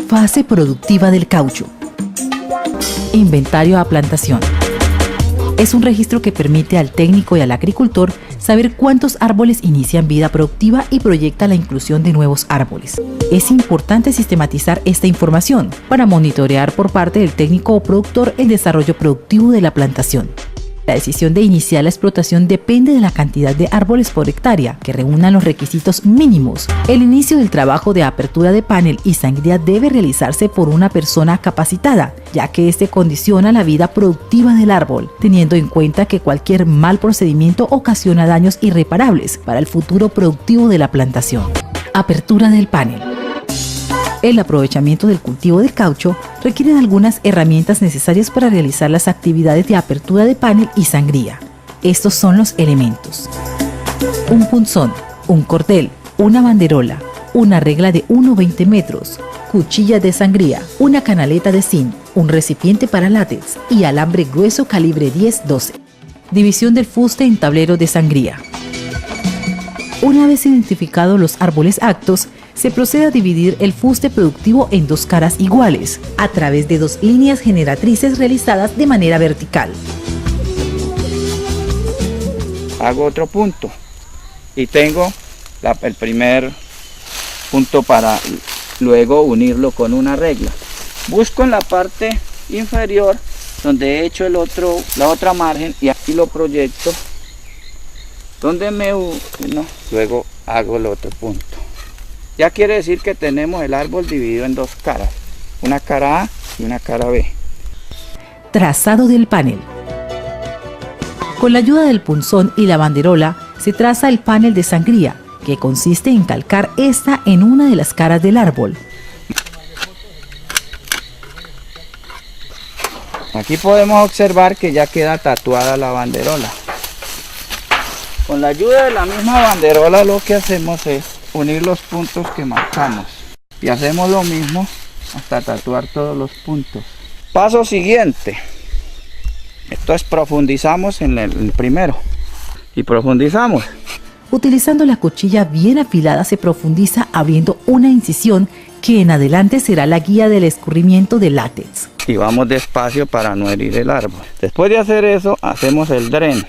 Fase productiva del caucho. Inventario a plantación. Es un registro que permite al técnico y al agricultor saber cuántos árboles inician vida productiva y proyecta la inclusión de nuevos árboles. Es importante sistematizar esta información para monitorear por parte del técnico o productor el desarrollo productivo de la plantación. La decisión de iniciar la explotación depende de la cantidad de árboles por hectárea que reúnan los requisitos mínimos. El inicio del trabajo de apertura de panel y sangría debe realizarse por una persona capacitada, ya que este condiciona la vida productiva del árbol, teniendo en cuenta que cualquier mal procedimiento ocasiona daños irreparables para el futuro productivo de la plantación. Apertura del panel. El aprovechamiento del cultivo de caucho requiere de algunas herramientas necesarias para realizar las actividades de apertura de panel y sangría. Estos son los elementos: un punzón, un cordel, una banderola, una regla de 1,20 metros, cuchilla de sangría, una canaleta de zinc, un recipiente para látex y alambre grueso calibre 10-12. División del fuste en tablero de sangría. Una vez identificados los árboles aptos, se procede a dividir el fuste productivo en dos caras iguales, a través de dos líneas generatrices realizadas de manera vertical. Hago otro punto y tengo el primer punto para luego unirlo con una regla. Busco en la parte inferior donde he hecho la otra margen y aquí lo proyecto donde me uno, luego hago el otro punto. Ya quiere decir que tenemos el árbol dividido en dos caras, una cara A y una cara B. Trazado del panel. Con la ayuda del punzón y la banderola se traza el panel de sangría, que consiste en calcar esta en una de las caras del árbol. Aquí podemos observar que ya queda tatuada la banderola. Con la ayuda de la misma banderola lo que hacemos es unir los puntos que marcamos y hacemos lo mismo hasta tatuar todos los puntos. Paso siguiente, entonces profundizamos en el primero y profundizamos. Utilizando la cuchilla bien afilada se profundiza abriendo una incisión que en adelante será la guía del escurrimiento del látex. Y vamos despacio para no herir el árbol. Después de hacer eso hacemos el dren.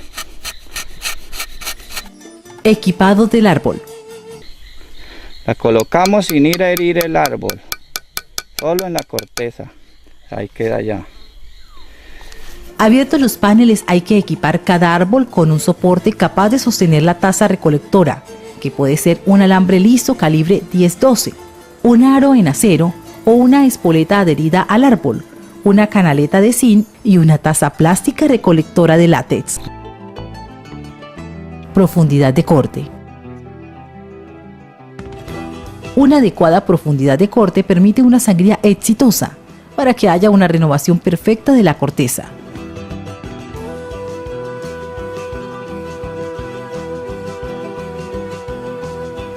Equipado del árbol. La colocamos sin ir a herir el árbol, solo en la corteza, ahí queda ya. Abiertos los paneles hay que equipar cada árbol con un soporte capaz de sostener la taza recolectora, que puede ser un alambre liso calibre 10-12, un aro en acero o una espoleta adherida al árbol, una canaleta de zinc y una taza plástica recolectora de látex. Profundidad de corte. Una adecuada profundidad de corte permite una sangría exitosa para que haya una renovación perfecta de la corteza.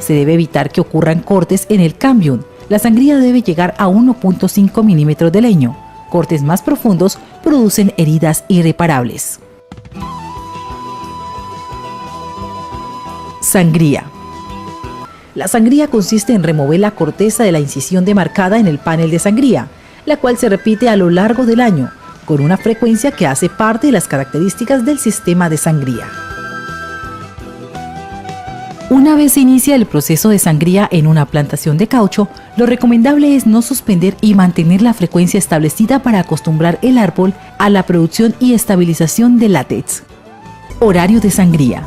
Se debe evitar que ocurran cortes en el cambium. La sangría debe llegar a 1,5 milímetros de leño. Cortes más profundos producen heridas irreparables. Sangría. La sangría consiste en remover la corteza de la incisión demarcada en el panel de sangría, la cual se repite a lo largo del año, con una frecuencia que hace parte de las características del sistema de sangría. Una vez se inicia el proceso de sangría en una plantación de caucho, lo recomendable es no suspender y mantener la frecuencia establecida para acostumbrar el árbol a la producción y estabilización de látex. Horario de sangría.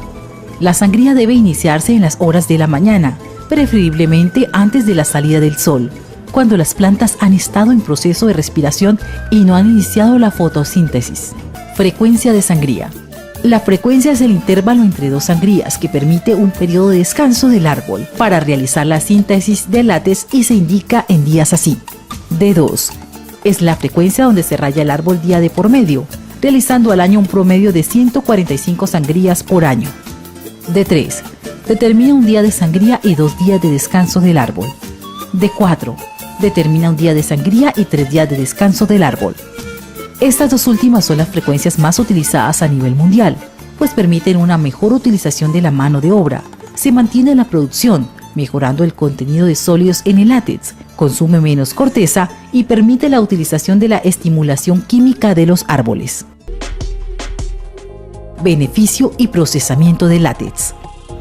La sangría debe iniciarse en las horas de la mañana, preferiblemente antes de la salida del sol, cuando las plantas han estado en proceso de respiración y no han iniciado la fotosíntesis. Frecuencia de sangría. La frecuencia es el intervalo entre dos sangrías que permite un periodo de descanso del árbol para realizar la síntesis de látex y se indica en días así. D2. Es la frecuencia donde se raya el árbol día de por medio, realizando al año un promedio de 145 sangrías por año. D3. Determina un día de sangría y 2 días de descanso del árbol. D4. Determina un día de sangría y 3 días de descanso del árbol. Estas dos últimas son las frecuencias más utilizadas a nivel mundial, pues permiten una mejor utilización de la mano de obra, se mantiene la producción, mejorando el contenido de sólidos en el látex, consume menos corteza y permite la utilización de la estimulación química de los árboles. Beneficio y procesamiento del látex.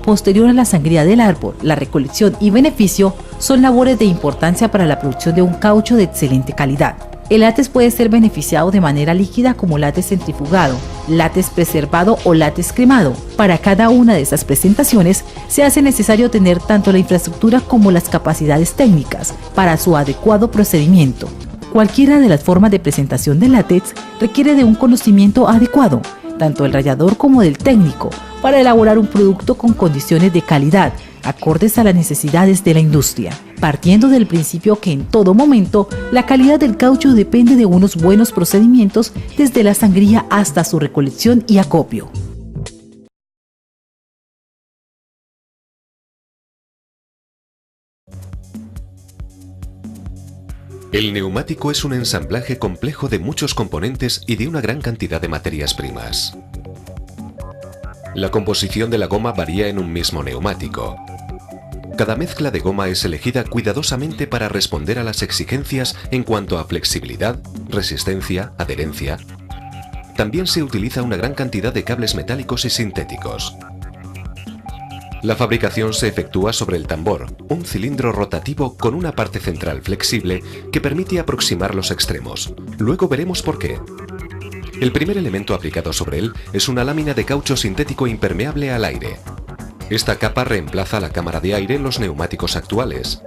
Posterior a la sangría del árbol, la recolección y beneficio son labores de importancia para la producción de un caucho de excelente calidad. El látex puede ser beneficiado de manera líquida como látex centrifugado, látex preservado o látex cremado. Para cada una de estas presentaciones se hace necesario tener tanto la infraestructura como las capacidades técnicas para su adecuado procedimiento. Cualquiera de las formas de presentación del látex requiere de un conocimiento adecuado, tanto del rallador como del técnico, para elaborar un producto con condiciones de calidad, acordes a las necesidades de la industria, partiendo del principio que en todo momento la calidad del caucho depende de unos buenos procedimientos desde la sangría hasta su recolección y acopio. El neumático es un ensamblaje complejo de muchos componentes y de una gran cantidad de materias primas. La composición de la goma varía en un mismo neumático. Cada mezcla de goma es elegida cuidadosamente para responder a las exigencias en cuanto a flexibilidad, resistencia, adherencia. También se utiliza una gran cantidad de cables metálicos y sintéticos. La fabricación se efectúa sobre el tambor, un cilindro rotativo con una parte central flexible que permite aproximar los extremos. Luego veremos por qué. El primer elemento aplicado sobre él es una lámina de caucho sintético impermeable al aire. Esta capa reemplaza la cámara de aire en los neumáticos actuales.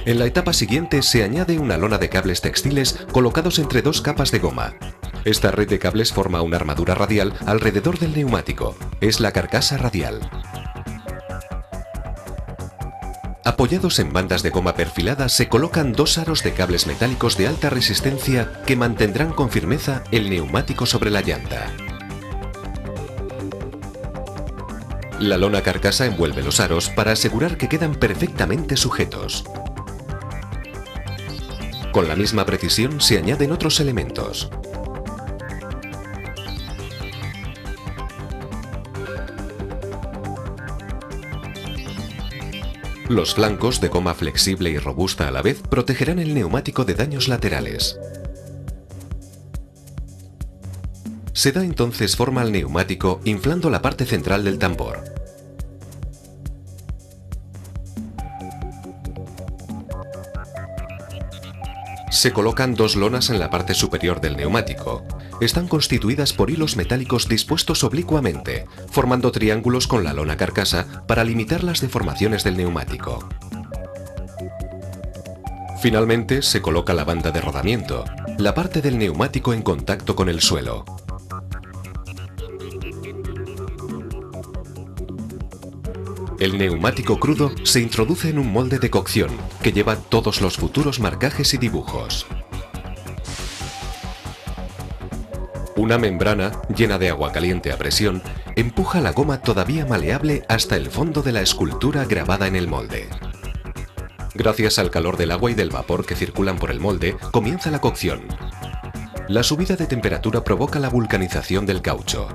En la etapa siguiente se añade una lona de cables textiles colocados entre dos capas de goma. Esta red de cables forma una armadura radial alrededor del neumático. Es la carcasa radial. Apoyados en bandas de goma perfilada se colocan dos aros de cables metálicos de alta resistencia que mantendrán con firmeza el neumático sobre la llanta. La lona carcasa envuelve los aros para asegurar que quedan perfectamente sujetos. Con la misma precisión se añaden otros elementos. Los flancos, de goma flexible y robusta a la vez, protegerán el neumático de daños laterales. Se da entonces forma al neumático inflando la parte central del tambor. Se colocan dos lonas en la parte superior del neumático. Están constituidas por hilos metálicos dispuestos oblicuamente, formando triángulos con la lona carcasa para limitar las deformaciones del neumático. Finalmente se coloca la banda de rodamiento, la parte del neumático en contacto con el suelo. El neumático crudo se introduce en un molde de cocción que lleva todos los futuros marcajes y dibujos. Una membrana, llena de agua caliente a presión, empuja la goma todavía maleable hasta el fondo de la escultura grabada en el molde. Gracias al calor del agua y del vapor que circulan por el molde, comienza la cocción. La subida de temperatura provoca la vulcanización del caucho.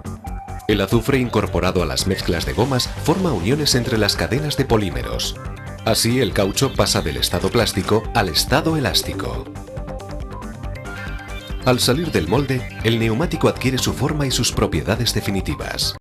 El azufre incorporado a las mezclas de gomas forma uniones entre las cadenas de polímeros. Así el caucho pasa del estado plástico al estado elástico. Al salir del molde, el neumático adquiere su forma y sus propiedades definitivas.